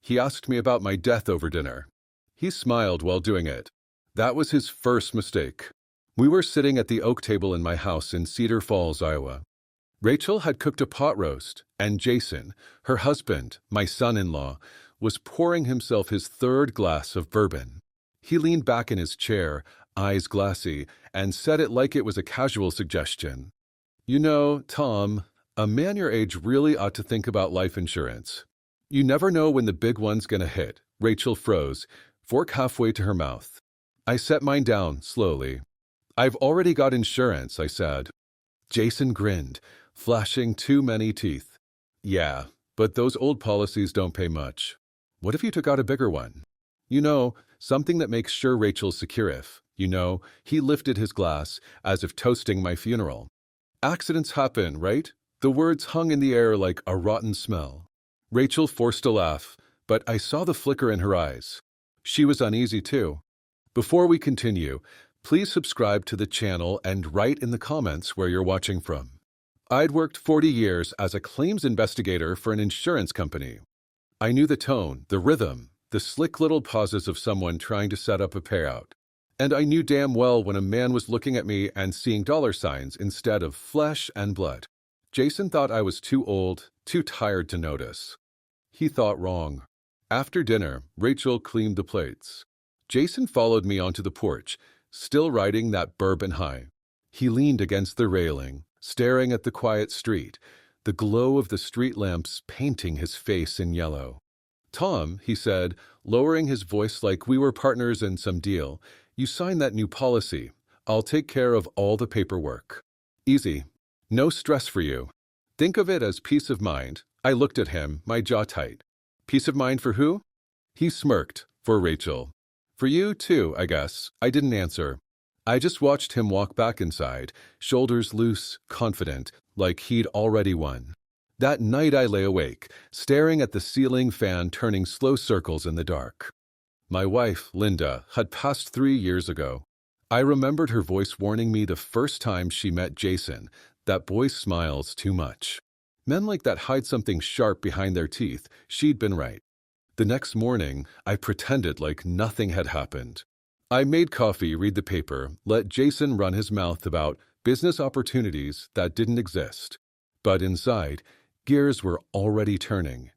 He asked me about my death over dinner. He smiled while doing it. That was his first mistake. We were sitting at the oak table in my house in Cedar Falls, Iowa. Rachel had cooked a pot roast, and Jason, her husband, my son-in-law, was pouring himself his third glass of bourbon. He leaned back in his chair, eyes glassy, and said it like it was a casual suggestion. You know, Tom, a man your age really ought to think about life insurance. You never know when the big one's gonna hit. Rachel froze, fork halfway to her mouth. I set mine down slowly. I've already got insurance, I said. Jason grinned, flashing too many teeth. Yeah, but those old policies don't pay much. What if you took out a bigger one? You know, something that makes sure Rachel's secure if, he lifted his glass as if toasting my funeral. Accidents happen, right? The words hung in the air like a rotten smell. Rachel forced a laugh, but I saw the flicker in her eyes. She was uneasy too. Before we continue, please subscribe to the channel and write in the comments where you're watching from. I'd worked 40 years as a claims investigator for an insurance company. I knew the tone, the rhythm, the slick little pauses of someone trying to set up a payout. And I knew damn well when a man was looking at me and seeing dollar signs instead of flesh and blood. Jason thought I was too old, too tired to notice. He thought wrong. After dinner, Rachel cleaned the plates. Jason followed me onto the porch, still riding that bourbon high. He leaned against the railing, staring at the quiet street, the glow of the street lamps painting his face in yellow. Tom, he said, lowering his voice like we were partners in some deal, you signed that new policy. I'll take care of all the paperwork. Easy. No stress for you. Think of it as peace of mind. I looked at him, my jaw tight. Peace of mind for who? He smirked. For Rachel. For you, too, I guess. I didn't answer. I just watched him walk back inside, shoulders loose, confident, like he'd already won. That night I lay awake, staring at the ceiling fan turning slow circles in the dark. My wife, Linda, had passed 3 years ago. I remembered her voice warning me the first time she met Jason, that boy smiles too much. Men like that hide something sharp behind their teeth. She'd been right. The next morning, I pretended like nothing had happened. I made coffee, read the paper, let Jason run his mouth about business opportunities that didn't exist. But inside, gears were already turning.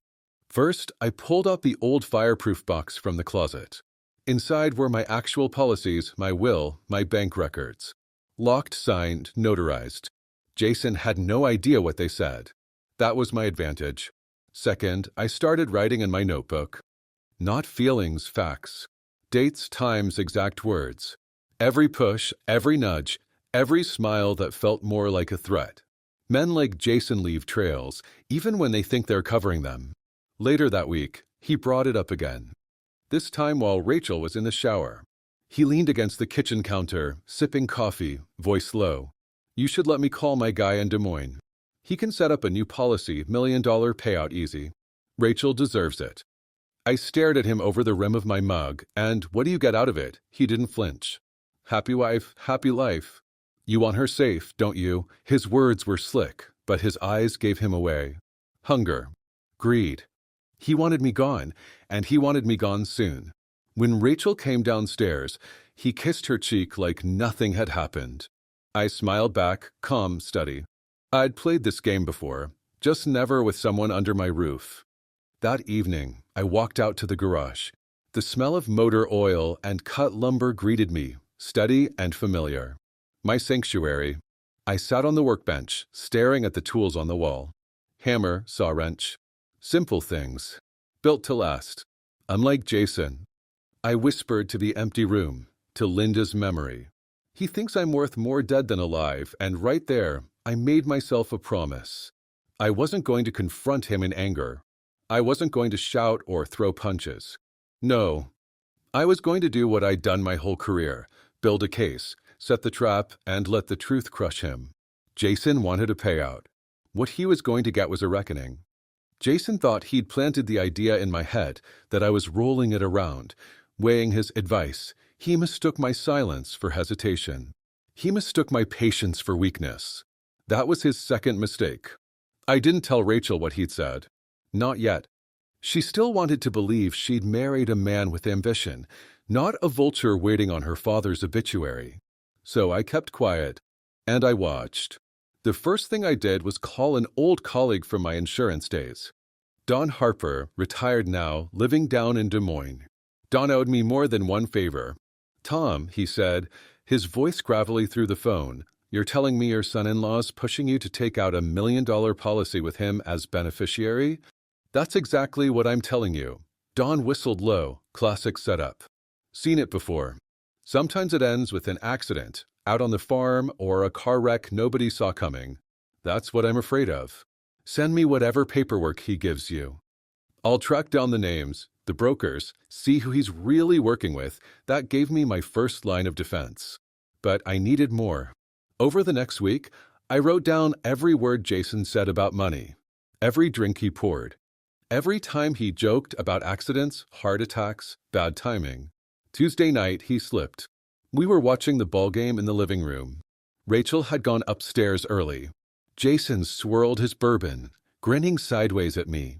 First, I pulled out the old fireproof box from the closet. Inside were my actual policies, my will, my bank records. Locked, signed, notarized. Jason had no idea what they said. That was my advantage. Second, I started writing in my notebook. Not feelings, facts. Dates, times, exact words. Every push, every nudge, every smile that felt more like a threat. Men like Jason leave trails, even when they think they're covering them. Later that week, he brought it up again. This time while Rachel was in the shower. He leaned against the kitchen counter, sipping coffee, voice low. You should let me call my guy in Des Moines. He can set up a new policy, $1 million payout easy. Rachel deserves it. I stared at him over the rim of my mug, and what do you get out of it? He didn't flinch. Happy wife, happy life. You want her safe, don't you? His words were slick, but his eyes gave him away. Hunger. Greed. He wanted me gone, and he wanted me gone soon. When Rachel came downstairs, he kissed her cheek like nothing had happened. I smiled back, calm, steady. I'd played this game before, just never with someone under my roof. That evening, I walked out to the garage. The smell of motor oil and cut lumber greeted me, steady and familiar. My sanctuary. I sat on the workbench, staring at the tools on the wall. Hammer, saw wrench. Simple things. Built to last. Unlike Jason. I whispered to the empty room, to Linda's memory. He thinks I'm worth more dead than alive, and right there, I made myself a promise. I wasn't going to confront him in anger. I wasn't going to shout or throw punches. No. I was going to do what I'd done my whole career, build a case, set the trap, and let the truth crush him. Jason wanted a payout. What he was going to get was a reckoning. Jason thought he'd planted the idea in my head that I was rolling it around, weighing his advice. He mistook my silence for hesitation. He mistook my patience for weakness. That was his second mistake. I didn't tell Rachel what he'd said. Not yet. She still wanted to believe she'd married a man with ambition, not a vulture waiting on her father's obituary. So I kept quiet, and I watched. The first thing I did was call an old colleague from my insurance days. Don Harper, retired now, living down in Des Moines. Don owed me more than one favor. "Tom," he said, his voice gravelly through the phone, "you're telling me your son-in-law's pushing you to take out $1 million policy with him as beneficiary?" "That's exactly what I'm telling you." Don whistled low, classic setup. "Seen it before. Sometimes it ends with an accident, out on the farm, or a car wreck nobody saw coming. That's what I'm afraid of. Send me whatever paperwork he gives you. I'll track down the names, the brokers, see who he's really working with." That gave me my first line of defense. But I needed more. Over the next week, I wrote down every word Jason said about money, every drink he poured, every time he joked about accidents, heart attacks, bad timing. Tuesday night, he slipped. We were watching the ball game in the living room. Rachel had gone upstairs early. Jason swirled his bourbon, grinning sideways at me.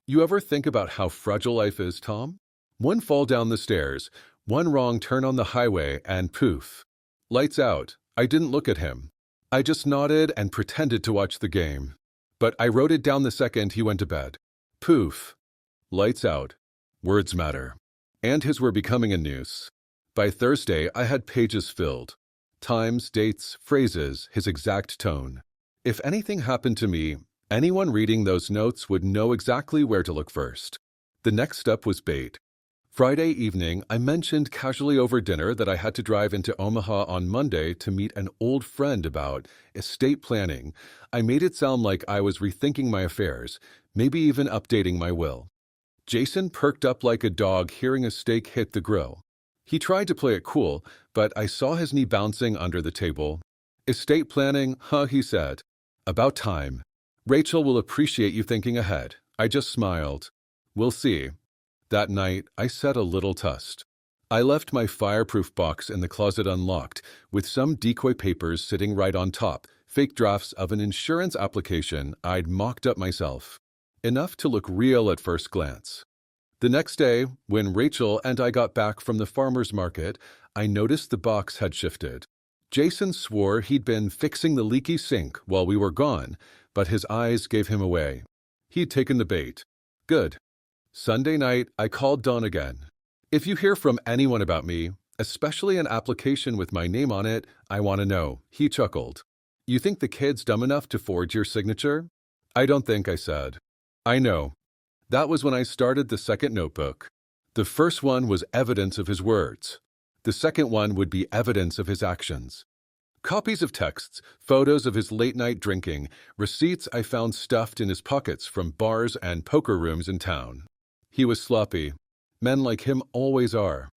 "You ever think about how fragile life is, Tom? One fall down the stairs, one wrong turn on the highway, and poof. Lights out." I didn't look at him. I just nodded and pretended to watch the game. But I wrote it down the second he went to bed. Poof. Lights out. Words matter. And his were becoming a noose. By Thursday, I had pages filled. Times, dates, phrases, his exact tone. If anything happened to me, anyone reading those notes would know exactly where to look first. The next step was bait. Friday evening, I mentioned casually over dinner that I had to drive into Omaha on Monday to meet an old friend about estate planning. I made it sound like I was rethinking my affairs, maybe even updating my will. Jason perked up like a dog hearing a steak hit the grill. He tried to play it cool, but I saw his knee bouncing under the table. "Estate planning, huh?" he said. "About time. Rachel will appreciate you thinking ahead." I just smiled. "We'll see." That night, I set a little test. I left my fireproof box in the closet unlocked, with some decoy papers sitting right on top, fake drafts of an insurance application I'd mocked up myself. Enough to look real at first glance. The next day, when Rachel and I got back from the farmer's market, I noticed the box had shifted. Jason swore he'd been fixing the leaky sink while we were gone, but his eyes gave him away. He'd taken the bait. Good. Sunday night, I called Don again. "If you hear from anyone about me, especially an application with my name on it, I want to know." He chuckled. "You think the kid's dumb enough to forge your signature?" "I don't think," I said. "I know." That was when I started the second notebook. The first one was evidence of his words. The second one would be evidence of his actions. Copies of texts, photos of his late-night drinking, receipts I found stuffed in his pockets from bars and poker rooms in town. He was sloppy. Men like him always are.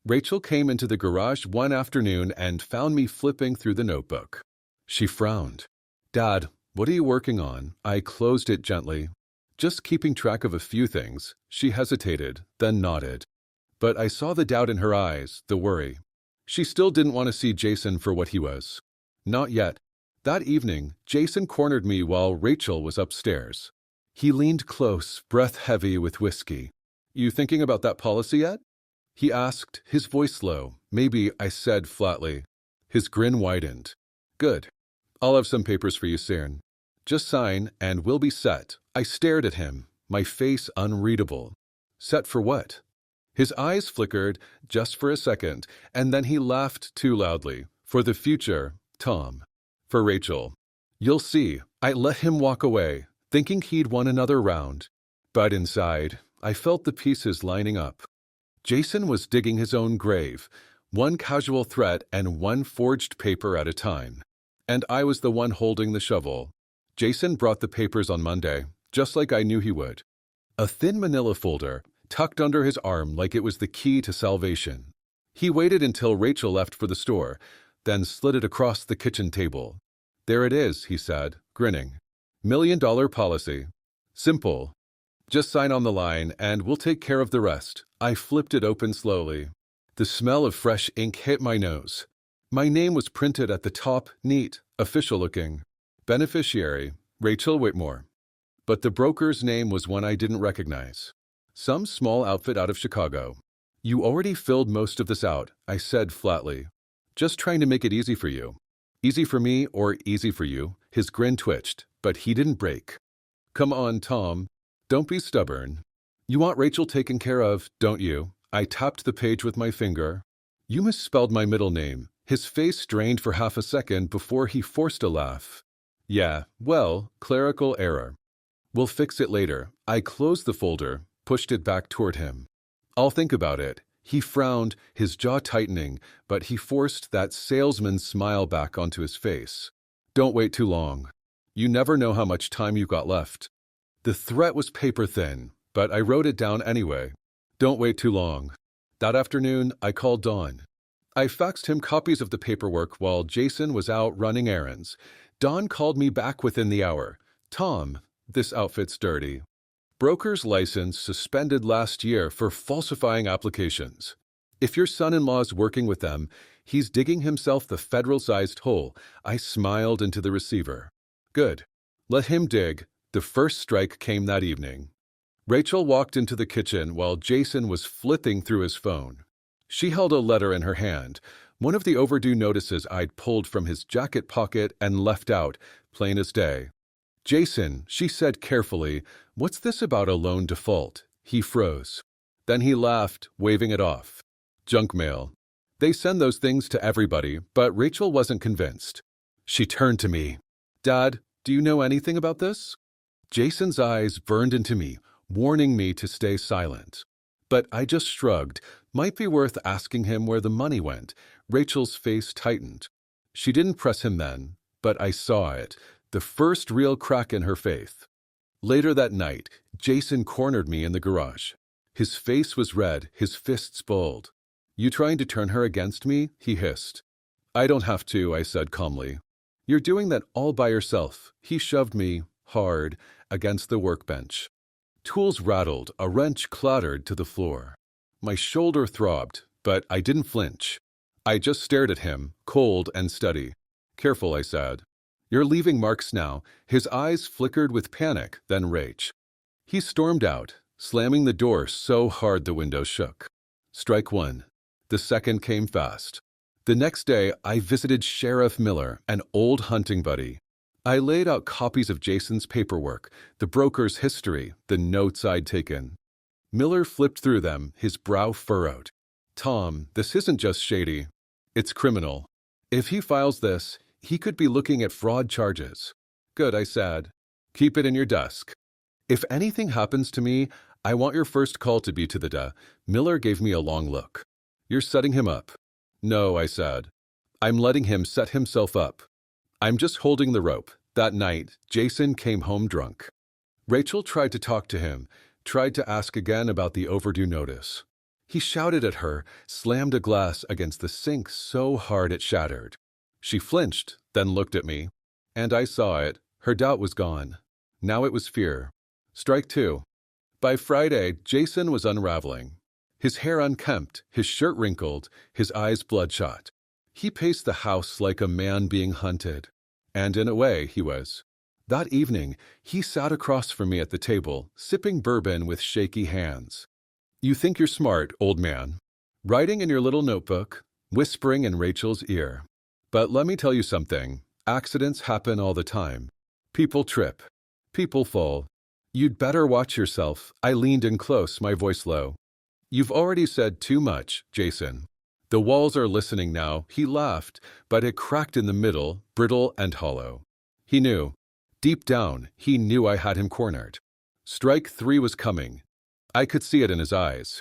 Rachel came into the garage one afternoon and found me flipping through the notebook. She frowned. "Dad, what are you working on?" I closed it gently. "Just keeping track of a few things." She hesitated, then nodded. But I saw the doubt in her eyes, the worry. She still didn't want to see Jason for what he was. Not yet. That evening, Jason cornered me while Rachel was upstairs. He leaned close, breath heavy with whiskey. "You thinking about that policy yet?" He asked, his voice low. Maybe I said flatly. His grin widened. "Good. I'll have some papers for you soon. Just sign, and we'll be set." I stared at him, my face unreadable. Set for what? His eyes flickered, just for a second, and then he laughed too loudly. "For the future, Tom. For Rachel. You'll see." I let him walk away, thinking he'd won another round. But inside, I felt the pieces lining up. Jason was digging his own grave, one casual threat and one forged paper at a time. And I was the one holding the shovel. Jason brought the papers on Monday, just like I knew he would. A thin manila folder, tucked under his arm like it was the key to salvation. He waited until Rachel left for the store, then slid it across the kitchen table. "There it is," he said, grinning. $1 million policy. Simple. Just sign on the line, and we'll take care of the rest." I flipped it open slowly. The smell of fresh ink hit my nose. My name was printed at the top, neat, official-looking. Beneficiary, Rachel Whitmore. But the broker's name was one I didn't recognize. Some small outfit out of Chicago. You already filled most of this out, I said flatly. Just trying to make it easy for you. Easy for me or easy for you? His grin twitched, but he didn't break. Come on, Tom. Don't be stubborn. You want Rachel taken care of, don't you? I tapped the page with my finger. You misspelled my middle name. His face strained for half a second before he forced a laugh. Yeah, well, clerical error. We'll fix it later. I closed the folder, pushed it back toward him. I'll think about it. He frowned, his jaw tightening, but he forced that salesman's smile back onto his face. Don't wait too long. You never know how much time you've got left. The threat was paper thin, but I wrote it down anyway. Don't wait too long. That afternoon, I called Don. I faxed him copies of the paperwork while Jason was out running errands. Don called me back within the hour. Tom, this outfit's dirty. Broker's license suspended last year for falsifying applications. If your son-in-law's working with them, he's digging himself the federal-sized hole. I smiled into the receiver. Good. Let him dig. The first strike came that evening. Rachel walked into the kitchen while Jason was flipping through his phone. She held a letter in her hand, one of the overdue notices I'd pulled from his jacket pocket and left out, plain as day. Jason, she said carefully, what's this about a loan default? He froze. Then he laughed, waving it off. Junk mail. They send those things to everybody, but Rachel wasn't convinced. She turned to me. Dad, do you know anything about this? Jason's eyes burned into me, warning me to stay silent. But I just shrugged. Might be worth asking him where the money went. Rachel's face tightened. She didn't press him then, but I saw it, the first real crack in her faith. Later that night, Jason cornered me in the garage. His face was red, his fists balled. You trying to turn her against me? He hissed. I don't have to, I said calmly. You're doing that all by yourself. He shoved me, hard, against the workbench. Tools rattled, a wrench clattered to the floor. My shoulder throbbed, but I didn't flinch. I just stared at him, cold and steady. Careful, I said. You're leaving marks now. His eyes flickered with panic, then rage. He stormed out, slamming the door so hard the window shook. Strike one. The second came fast. The next day, I visited Sheriff Miller, an old hunting buddy. I laid out copies of Jason's paperwork, the broker's history, the notes I'd taken. Miller flipped through them, his brow furrowed. Tom, this isn't just shady. It's criminal. If he files this, he could be looking at fraud charges. Good, I said. Keep it in your desk. If anything happens to me, I want your first call to be to the DA. Miller gave me a long look. You're setting him up. No, I said. I'm letting him set himself up. I'm just holding the rope. That night, Jason came home drunk. Rachel tried to talk to him, tried to ask again about the overdue notice. He shouted at her, slammed a glass against the sink so hard it shattered. She flinched, then looked at me. And I saw it. Her doubt was gone. Now it was fear. Strike two. By Friday, Jason was unraveling. His hair unkempt, his shirt wrinkled, his eyes bloodshot. He paced the house like a man being hunted. And in a way, he was. That evening, he sat across from me at the table, sipping bourbon with shaky hands. You think you're smart, old man. Writing in your little notebook, whispering in Rachel's ear. But let me tell you something. Accidents happen all the time. People trip. People fall. You'd better watch yourself. I leaned in close, my voice low. You've already said too much, Jason. The walls are listening now. He laughed, but it cracked in the middle, brittle and hollow. He knew. Deep down, he knew I had him cornered. Strike three was coming. I could see it in his eyes.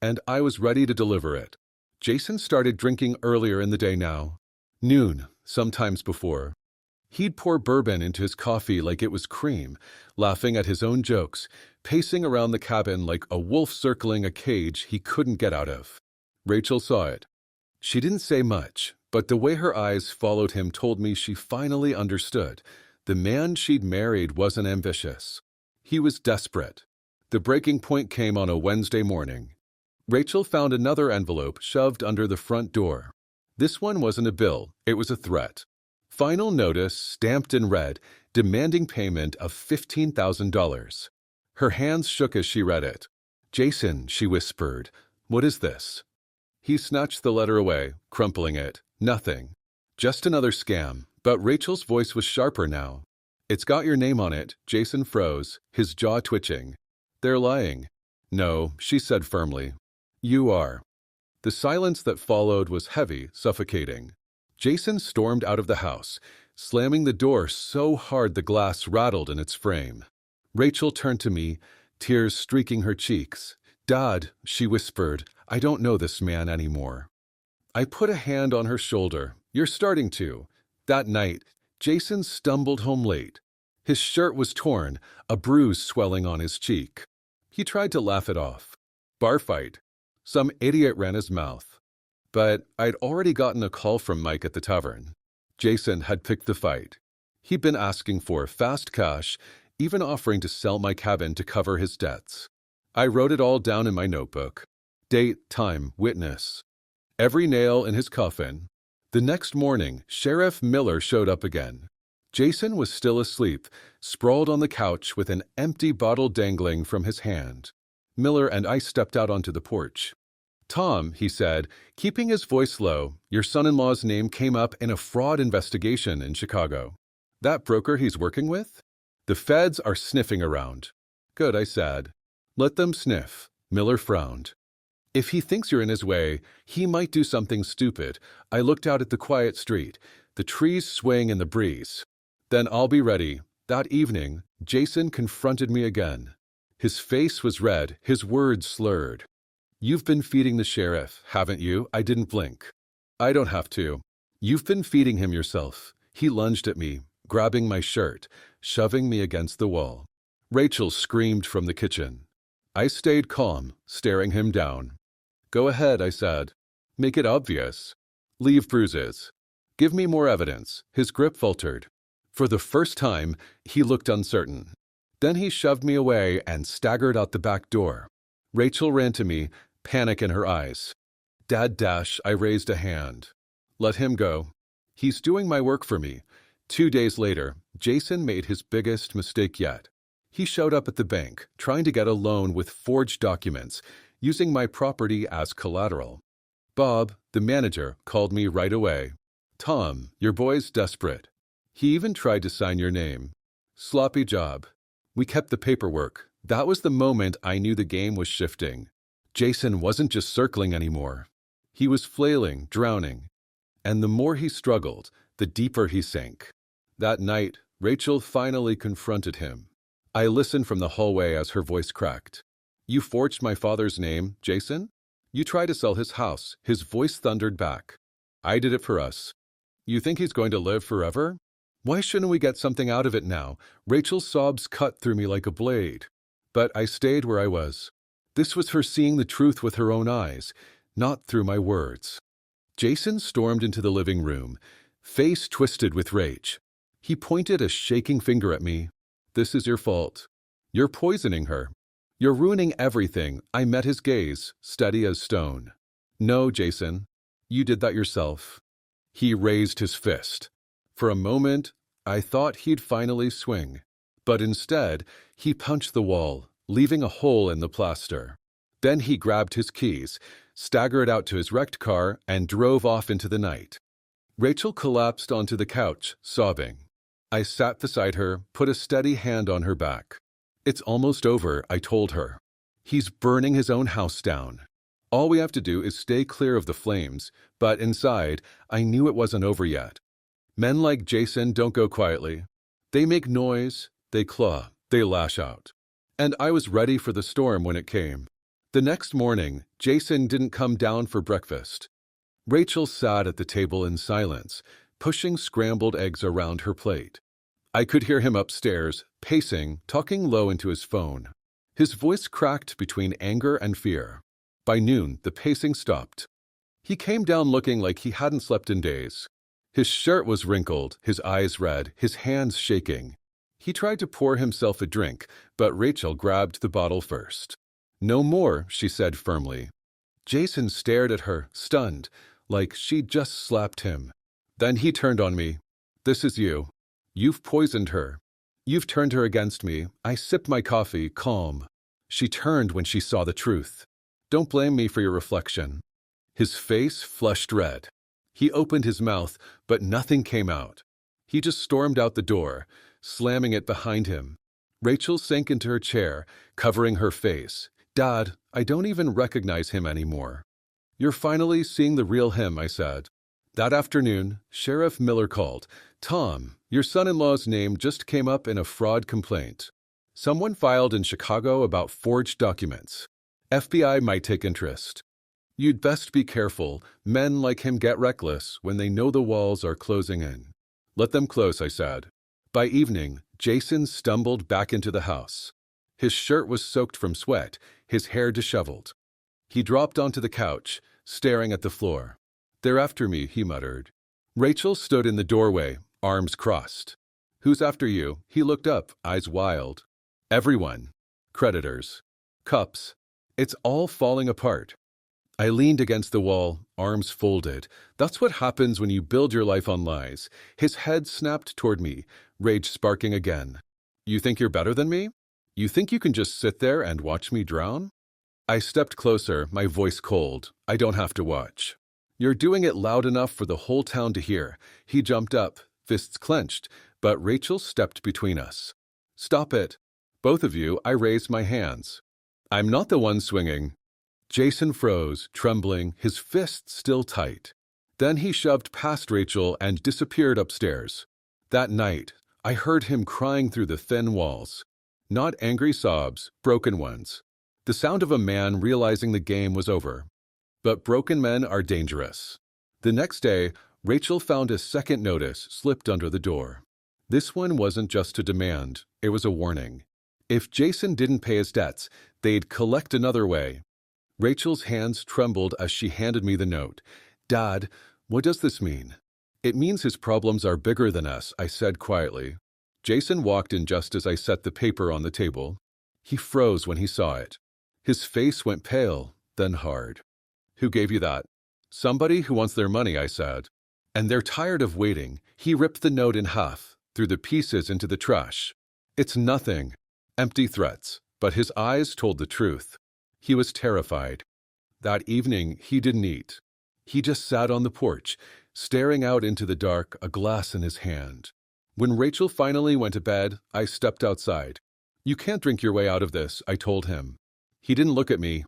And I was ready to deliver it. Jason started drinking earlier in the day now. Noon, sometimes before. He'd pour bourbon into his coffee like it was cream, laughing at his own jokes, pacing around the cabin like a wolf circling a cage he couldn't get out of. Rachel saw it. She didn't say much, but the way her eyes followed him told me she finally understood. The man she'd married wasn't ambitious. He was desperate. The breaking point came on a Wednesday morning. Rachel found another envelope shoved under the front door. This one wasn't a bill, it was a threat. Final notice, stamped in red, demanding payment of $15,000. Her hands shook as she read it. "Jason," she whispered. "What is this?" He snatched the letter away, crumpling it. "Nothing. Just another scam." But Rachel's voice was sharper now. "It's got your name on it." Jason froze, his jaw twitching. "They're lying." "No," she said firmly. "You are." The silence that followed was heavy, suffocating. Jason stormed out of the house, slamming the door so hard the glass rattled in its frame. Rachel turned to me, tears streaking her cheeks. "Dad," she whispered, "I don't know this man anymore." I put a hand on her shoulder. "You're starting to." That night, Jason stumbled home late. His shirt was torn, a bruise swelling on his cheek. He tried to laugh it off. "Bar fight. Some idiot ran his mouth." But I'd already gotten a call from Mike at the tavern. Jason had picked the fight. He'd been asking for fast cash, even offering to sell my cabin to cover his debts. I wrote it all down in my notebook. Date, time, witness. Every nail in his coffin. The next morning, Sheriff Miller showed up again. Jason was still asleep, sprawled on the couch with an empty bottle dangling from his hand. Miller and I stepped out onto the porch. "Tom," he said, keeping his voice low, "your son-in-law's name came up in a fraud investigation in Chicago. That broker he's working with? The feds are sniffing around." "Good," I said. "Let them sniff." Miller frowned. "If he thinks you're in his way, he might do something stupid." I looked out at the quiet street, the trees swaying in the breeze. "Then I'll be ready." That evening, Jason confronted me again. His face was red, his words slurred. "You've been feeding the sheriff, haven't you?" I didn't blink. "I don't have to. You've been feeding him yourself." He lunged at me, grabbing my shirt, shoving me against the wall. Rachel screamed from the kitchen. I stayed calm, staring him down. "Go ahead," I said. "Make it obvious. Leave bruises. Give me more evidence." His grip faltered. For the first time, he looked uncertain. Then he shoved me away and staggered out the back door. Rachel ran to me, panic in her eyes. "Dad dash," I raised a hand. "Let him go. He's doing my work for me." 2 days later, Jason made his biggest mistake yet. He showed up at the bank, trying to get a loan with forged documents, using my property as collateral. Bob, the manager, called me right away. "Tom, your boy's desperate. He even tried to sign your name." Sloppy job. We kept the paperwork. That was the moment I knew the game was shifting. Jason wasn't just circling anymore. He was flailing, drowning. And the more he struggled, the deeper he sank. That night, Rachel finally confronted him. I listened from the hallway as her voice cracked. "You forged my father's name, Jason? You tried to sell his house." His voice thundered back. "I did it for us. You think he's going to live forever? Why shouldn't we get something out of it now?" Rachel's sobs cut through me like a blade. But I stayed where I was. This was her seeing the truth with her own eyes, not through my words. Jason stormed into the living room, face twisted with rage. He pointed a shaking finger at me. "This is your fault. You're poisoning her. You're ruining everything." I met his gaze, steady as stone. "No, Jason. You did that yourself." He raised his fist. For a moment, I thought he'd finally swing. But instead, he punched the wall, leaving a hole in the plaster. Then he grabbed his keys, staggered out to his wrecked car, and drove off into the night. Rachel collapsed onto the couch, sobbing. I sat beside her, put a steady hand on her back. "It's almost over," I told her. "He's burning his own house down. All we have to do is stay clear of the flames." But inside, I knew it wasn't over yet. Men like Jason don't go quietly. They make noise, they claw, they lash out. And I was ready for the storm when it came. The next morning, Jason didn't come down for breakfast. Rachel sat at the table in silence, pushing scrambled eggs around her plate. I could hear him upstairs, pacing, talking low into his phone. His voice cracked between anger and fear. By noon, the pacing stopped. He came down looking like he hadn't slept in days. His shirt was wrinkled, his eyes red, his hands shaking. He tried to pour himself a drink, but Rachel grabbed the bottle first. "No more," she said firmly. Jason stared at her, stunned, like she'd just slapped him. Then he turned on me. "This is you. You've poisoned her. You've turned her against me." I sipped my coffee, calm. She turned when she saw the truth. Don't blame me for your reflection. His face flushed red. He opened his mouth, but nothing came out. He just stormed out the door, slamming it behind him. Rachel sank into her chair, covering her face. Dad, I don't even recognize him anymore. You're finally seeing the real him, I said. That afternoon, Sheriff Miller called. Tom, your son-in-law's name just came up in a fraud complaint. Someone filed in Chicago about forged documents. FBI might take interest. You'd best be careful. Men like him get reckless when they know the walls are closing in. Let them close, I said. By evening, Jason stumbled back into the house. His shirt was soaked from sweat, his hair disheveled. He dropped onto the couch, staring at the floor. They're after me, he muttered. Rachel stood in the doorway, arms crossed. Who's after you? He looked up, eyes wild. Everyone. Creditors. Cups. It's all falling apart. I leaned against the wall, arms folded. That's what happens when you build your life on lies. His head snapped toward me, rage sparking again. You think you're better than me? You think you can just sit there and watch me drown? I stepped closer, my voice cold. I don't have to watch. You're doing it loud enough for the whole town to hear. He jumped up, fists clenched, but Rachel stepped between us. Stop it. Both of you, I raised my hands. I'm not the one swinging. Jason froze, trembling, his fists still tight. Then he shoved past Rachel and disappeared upstairs. That night, I heard him crying through the thin walls. Not angry sobs, broken ones. The sound of a man realizing the game was over. But broken men are dangerous. The next day, Rachel found a second notice slipped under the door. This one wasn't just a demand, it was a warning. If Jason didn't pay his debts, they'd collect another way. Rachel's hands trembled as she handed me the note. Dad, what does this mean? It means his problems are bigger than us, I said quietly. Jason walked in just as I set the paper on the table. He froze when he saw it. His face went pale, then hard. Who gave you that? Somebody who wants their money, I said. And they're tired of waiting. He ripped the note in half, threw the pieces into the trash. It's nothing. Empty threats, but his eyes told the truth. He was terrified. That evening, he didn't eat. He just sat on the porch, staring out into the dark, a glass in his hand. When Rachel finally went to bed, I stepped outside. You can't drink your way out of this, I told him. He didn't look at me.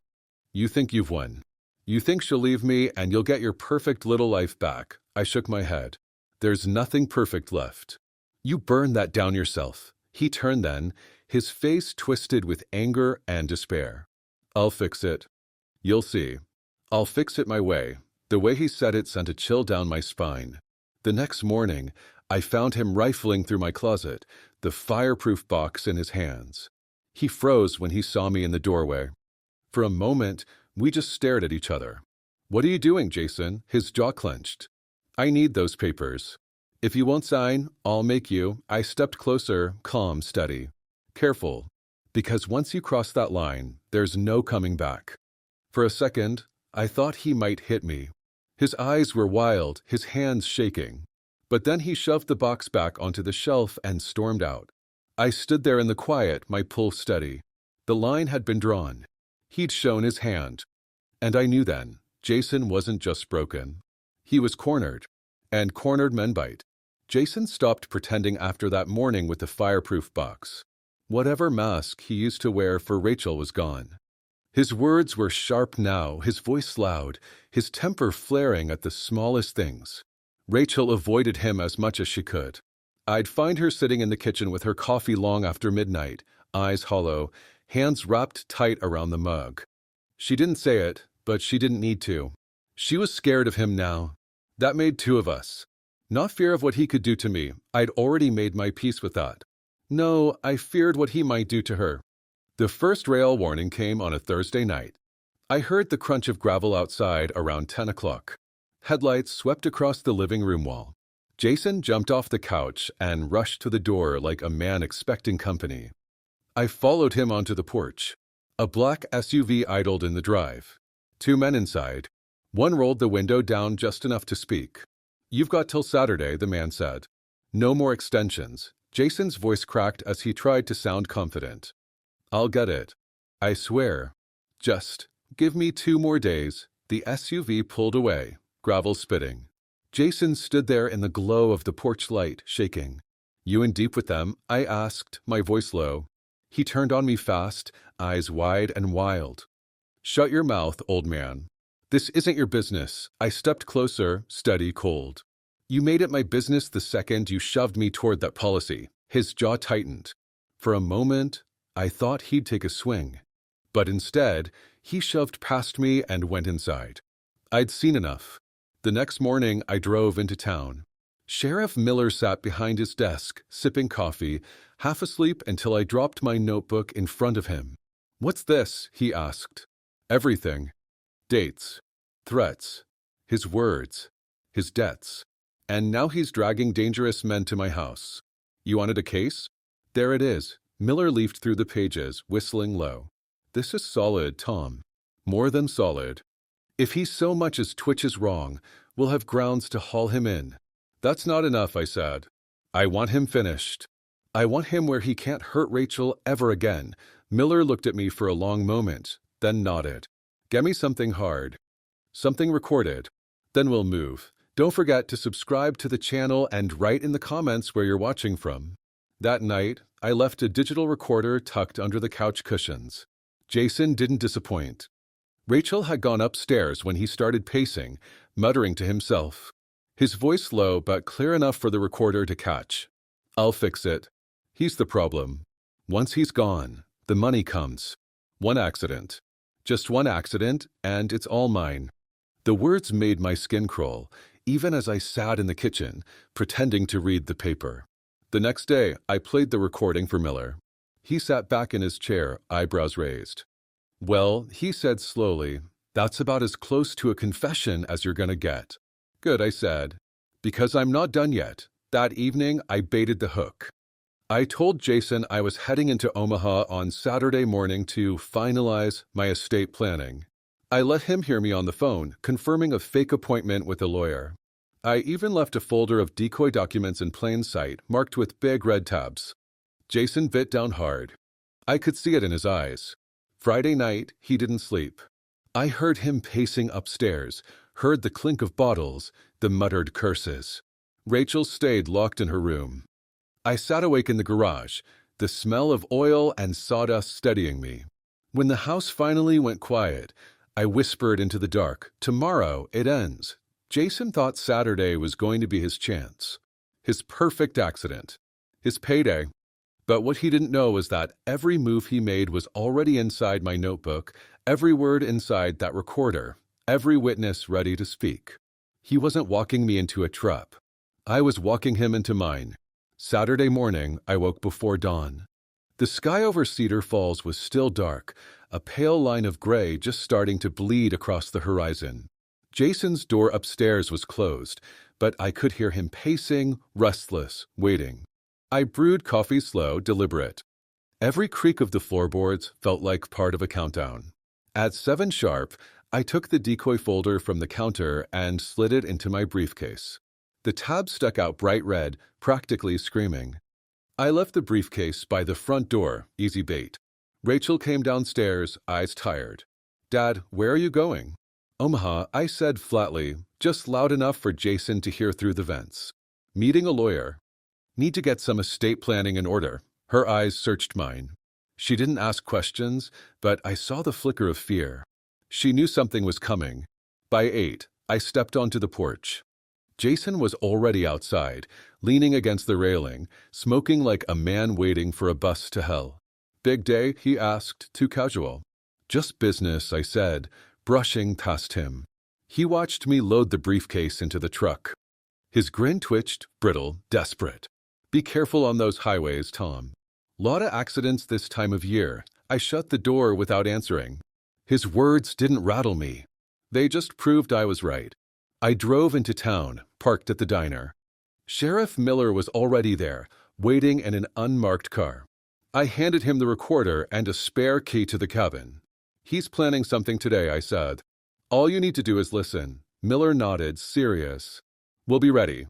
You think you've won. You think she'll leave me and you'll get your perfect little life back. I shook my head. There's nothing perfect left. You burned that down yourself. He turned then, his face twisted with anger and despair. I'll fix it. You'll see. I'll fix it my way. The way he said it sent a chill down my spine. The next morning, I found him rifling through my closet, the fireproof box in his hands. He froze when he saw me in the doorway. For a moment, we just stared at each other. What are you doing, Jason? His jaw clenched. I need those papers. If you won't sign, I'll make you. I stepped closer, calm, steady. Careful. Because once you cross that line, there's no coming back. For a second, I thought he might hit me. His eyes were wild, his hands shaking. But then he shoved the box back onto the shelf and stormed out. I stood there in the quiet, my pulse steady. The line had been drawn. He'd shown his hand. And I knew then, Jason wasn't just broken. He was cornered. And cornered men bite. Jason stopped pretending after that morning with the fireproof box. Whatever mask he used to wear for Rachel was gone. His words were sharp now, his voice loud, his temper flaring at the smallest things. Rachel avoided him as much as she could. I'd find her sitting in the kitchen with her coffee long after midnight, eyes hollow, hands wrapped tight around the mug. She didn't say it, but she didn't need to. She was scared of him now. That made two of us. Not fear of what he could do to me. I'd already made my peace with that. No, I feared what he might do to her. The first rail warning came on a Thursday night. I heard the crunch of gravel outside around 10 o'clock. Headlights swept across the living room wall. Jason jumped off the couch and rushed to the door like a man expecting company. I followed him onto the porch. A black SUV idled in the drive. Two men inside. One rolled the window down just enough to speak. You've got till Saturday, the man said. No more extensions. Jason's voice cracked as he tried to sound confident. I'll get it. I swear. Just give me 2 more days. The SUV pulled away, gravel spitting. Jason stood there in the glow of the porch light, shaking. You in deep with them? I asked, my voice low. He turned on me fast, eyes wide and wild. Shut your mouth, old man. This isn't your business. I stepped closer, steady, cold. You made it my business the second you shoved me toward that policy. His jaw tightened. For a moment, I thought he'd take a swing. But instead, he shoved past me and went inside. I'd seen enough. The next morning, I drove into town. Sheriff Miller sat behind his desk, sipping coffee, half asleep until I dropped my notebook in front of him. What's this? He asked. Everything. Dates. Threats. His words. His debts. And now he's dragging dangerous men to my house. You wanted a case? There it is. Miller leafed through the pages, whistling low. This is solid, Tom. More than solid. If he so much as twitches wrong, we'll have grounds to haul him in. That's not enough, I said. I want him finished. I want him where he can't hurt Rachel ever again. Miller looked at me for a long moment, then nodded. Get me something hard. Something recorded. Then we'll move. Don't forget to subscribe to the channel and write in the comments where you're watching from. That night, I left a digital recorder tucked under the couch cushions. Jason didn't disappoint. Rachel had gone upstairs when he started pacing, muttering to himself. His voice low but clear enough for the recorder to catch. I'll fix it. He's the problem. Once he's gone, the money comes. One accident. Just one accident, and it's all mine. The words made my skin crawl, even as I sat in the kitchen, pretending to read the paper. The next day, I played the recording for Miller. He sat back in his chair, eyebrows raised. Well, he said slowly, that's about as close to a confession as you're gonna get. Good, I said. Because I'm not done yet. That evening, I baited the hook. I told Jason I was heading into Omaha on Saturday morning to finalize my estate planning. I let him hear me on the phone, confirming a fake appointment with a lawyer. I even left a folder of decoy documents in plain sight, marked with big red tabs. Jason bit down hard. I could see it in his eyes. Friday night, he didn't sleep. I heard him pacing upstairs, heard the clink of bottles, the muttered curses. Rachel stayed locked in her room. I sat awake in the garage, the smell of oil and sawdust steadying me. When the house finally went quiet, I whispered into the dark, tomorrow it ends. Jason thought Saturday was going to be his chance. His perfect accident. His payday. But what he didn't know was that every move he made was already inside my notebook, every word inside that recorder, every witness ready to speak. He wasn't walking me into a trap. I was walking him into mine. Saturday morning, I woke before dawn. The sky over Cedar Falls was still dark, a pale line of gray just starting to bleed across the horizon. Jason's door upstairs was closed, but I could hear him pacing, restless, waiting. I brewed coffee slow, deliberate. Every creak of the floorboards felt like part of a countdown. At 7 sharp, I took the decoy folder from the counter and slid it into my briefcase. The tab stuck out bright red, practically screaming. I left the briefcase by the front door, easy bait. Rachel came downstairs, eyes tired. Dad, where are you going? Omaha, I said flatly, just loud enough for Jason to hear through the vents. Meeting a lawyer. Need to get some estate planning in order. Her eyes searched mine. She didn't ask questions, but I saw the flicker of fear. She knew something was coming. By 8, I stepped onto the porch. Jason was already outside, leaning against the railing, smoking like a man waiting for a bus to hell. Big day, he asked, too casual. Just business, I said, brushing past him. He watched me load the briefcase into the truck. His grin twitched, brittle, desperate. Be careful on those highways, Tom. Lot of accidents this time of year. I shut the door without answering. His words didn't rattle me. They just proved I was right. I drove into town, parked at the diner. Sheriff Miller was already there, waiting in an unmarked car. I handed him the recorder and a spare key to the cabin. He's planning something today, I said. All you need to do is listen. Miller nodded, serious. We'll be ready.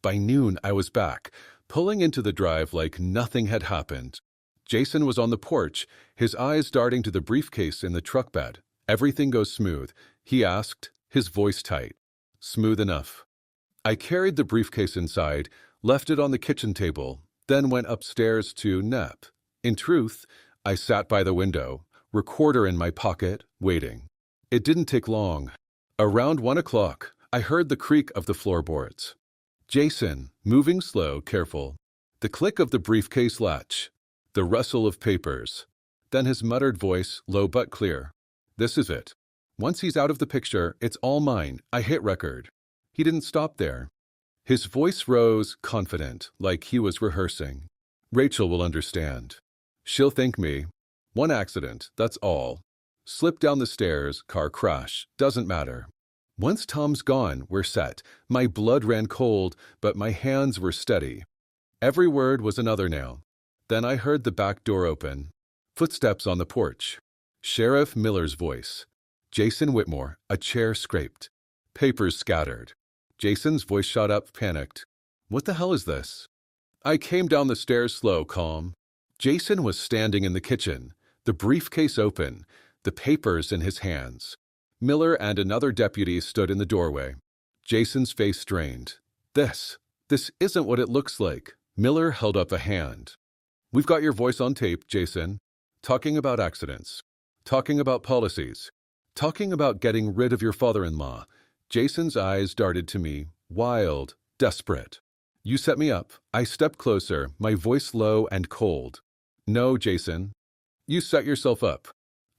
By noon, I was back, pulling into the drive like nothing had happened. Jason was on the porch, his eyes darting to the briefcase in the truck bed. "Everything goes smooth?" he asked, his voice tight. "Smooth enough." I carried the briefcase inside, left it on the kitchen table, then went upstairs to nap. In truth, I sat by the window, recorder in my pocket, waiting. It didn't take long. Around 1 o'clock, I heard the creak of the floorboards. Jason, moving slow, careful. The click of the briefcase latch. The rustle of papers. Then his muttered voice, low but clear. "This is it. Once he's out of the picture, it's all mine. I hit record." He didn't stop there. His voice rose, confident, like he was rehearsing. "Rachel will understand. She'll thank me. One accident, that's all. Slip down the stairs, car crash, doesn't matter. Once Tom's gone, we're set." My blood ran cold, but my hands were steady. Every word was another nail. Then I heard the back door open. Footsteps on the porch. Sheriff Miller's voice. "Jason Whitmore," a chair scraped. Papers scattered. Jason's voice shot up, panicked. "What the hell is this?" I came down the stairs slow, calm. Jason was standing in the kitchen, the briefcase open, the papers in his hands. Miller and another deputy stood in the doorway. Jason's face strained. This isn't what it looks like." Miller held up a hand. "We've got your voice on tape, Jason. Talking about accidents. Talking about policies. Talking about getting rid of your father-in-law." Jason's eyes darted to me, wild, desperate. "You set me up." I stepped closer, my voice low and cold. "No, Jason. You set yourself up.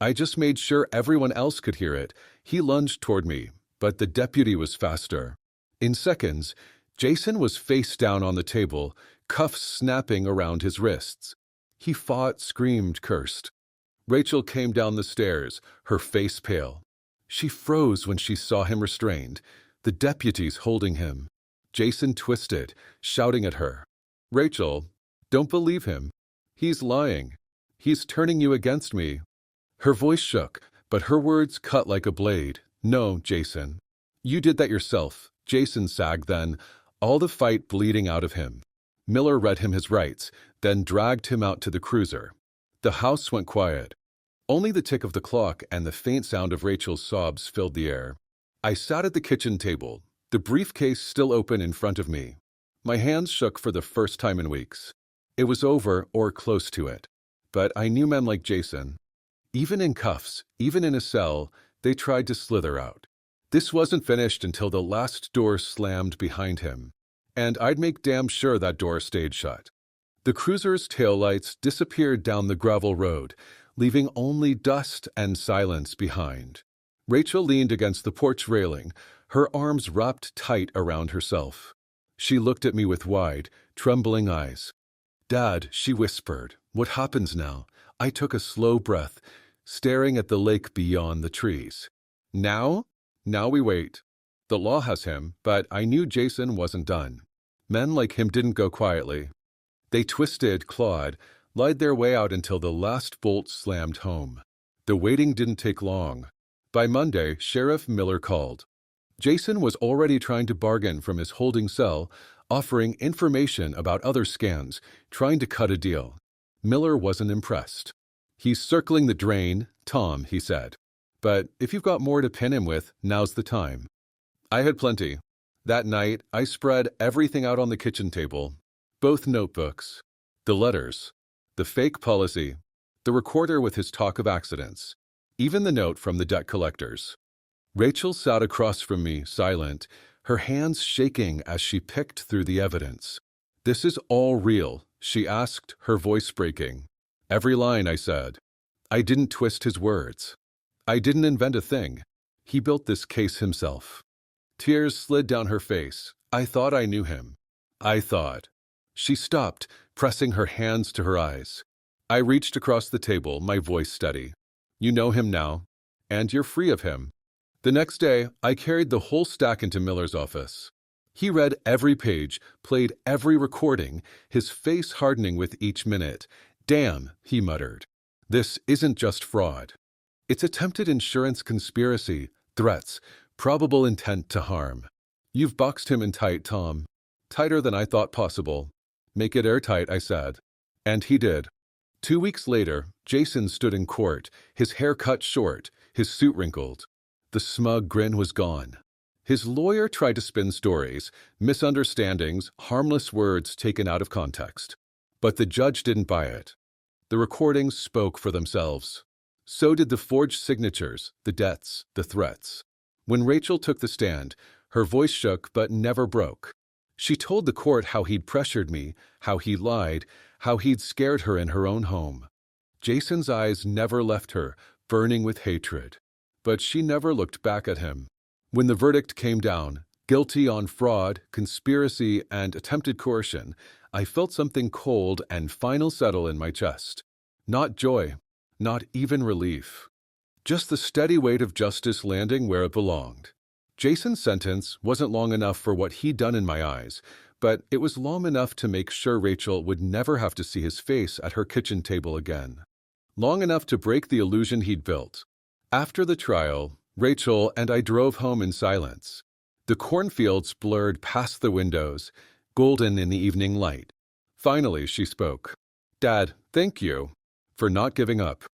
I just made sure everyone else could hear it." He lunged toward me, but the deputy was faster. In seconds, Jason was face down on the table, cuffs snapping around his wrists. He fought, screamed, cursed. Rachel came down the stairs, her face pale. She froze when she saw him restrained, the deputies holding him. Jason twisted, shouting at her. "Rachel, don't believe him. He's lying. He's turning you against me." Her voice shook, but her words cut like a blade. "No, Jason. You did that yourself." Jason sagged then, all the fight bleeding out of him. Miller read him his rights, then dragged him out to the cruiser. The house went quiet. Only the tick of the clock and the faint sound of Rachel's sobs filled the air. I sat at the kitchen table, the briefcase still open in front of me. My hands shook for the first time in weeks. It was over or close to it. But I knew men like Jason. Even in cuffs, even in a cell, they tried to slither out. This wasn't finished until the last door slammed behind him. And I'd make damn sure that door stayed shut. The cruiser's taillights disappeared down the gravel road, leaving only dust and silence behind. Rachel leaned against the porch railing, her arms wrapped tight around herself. She looked at me with wide, trembling eyes. "Dad," she whispered, "what happens now?" I took a slow breath, staring at the lake beyond the trees. Now? Now we wait. The law has him, but I knew Jason wasn't done. Men like him didn't go quietly. They twisted, clawed, lied their way out until the last bolt slammed home. The waiting didn't take long. By Monday, Sheriff Miller called. Jason was already trying to bargain from his holding cell, offering information about other scans, trying to cut a deal. Miller wasn't impressed. "He's circling the drain, Tom," he said. "But if you've got more to pin him with, now's the time." I had plenty. That night, I spread everything out on the kitchen table. Both notebooks, the letters, the fake policy, the recorder with his talk of accidents, even the note from the debt collectors. Rachel sat across from me, silent, her hands shaking as she picked through the evidence. "This is all real?" she asked, her voice breaking. "Every line," I said. I didn't twist his words. I didn't invent a thing. He built this case himself. Tears slid down her face. I thought I knew him. I thought. She stopped, pressing her hands to her eyes. I reached across the table, my voice steady. "You know him now, and you're free of him." The next day, I carried the whole stack into Miller's office. He read every page, played every recording, his face hardening with each minute. "Damn," he muttered. "This isn't just fraud. It's attempted insurance conspiracy, threats, probable intent to harm. You've boxed him in tight, Tom. Tighter than I thought possible." "Make it airtight," I said. And he did. 2 weeks later, Jason stood in court, his hair cut short, his suit wrinkled. The smug grin was gone. His lawyer tried to spin stories, misunderstandings, harmless words taken out of context. But the judge didn't buy it. The recordings spoke for themselves. So did the forged signatures, the debts, the threats. When Rachel took the stand, her voice shook but never broke. She told the court how he'd pressured me, how he lied, how he'd scared her in her own home. Jason's eyes never left her, burning with hatred. But she never looked back at him. When the verdict came down, guilty on fraud, conspiracy, and attempted coercion, I felt something cold and final settle in my chest. Not joy, not even relief. Just the steady weight of justice landing where it belonged. Jason's sentence wasn't long enough for what he'd done in my eyes, but it was long enough to make sure Rachel would never have to see his face at her kitchen table again. Long enough to break the illusion he'd built. After the trial, Rachel and I drove home in silence. The cornfields blurred past the windows, golden in the evening light. Finally, she spoke. "Dad, thank you for not giving up.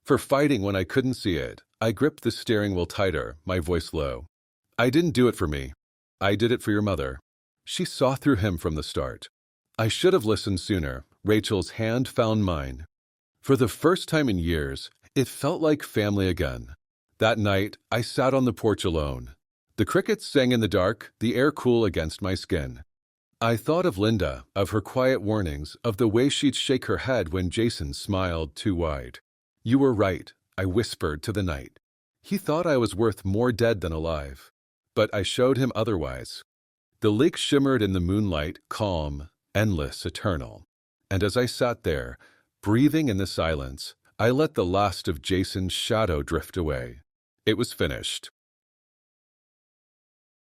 For fighting when I couldn't see it." I gripped the steering wheel tighter, my voice low. "I didn't do it for me. I did it for your mother." She saw through him from the start. I should have listened sooner. Rachel's hand found mine. For the first time in years, it felt like family again. That night, I sat on the porch alone. The crickets sang in the dark, the air cool against my skin. I thought of Linda, of her quiet warnings, of the way she'd shake her head when Jason smiled too wide. "You were right," I whispered to the night. He thought I was worth more dead than alive. But I showed him otherwise. The lake shimmered in the moonlight, calm, endless, eternal. And as I sat there, breathing in the silence, I let the last of Jason's shadow drift away. It was finished.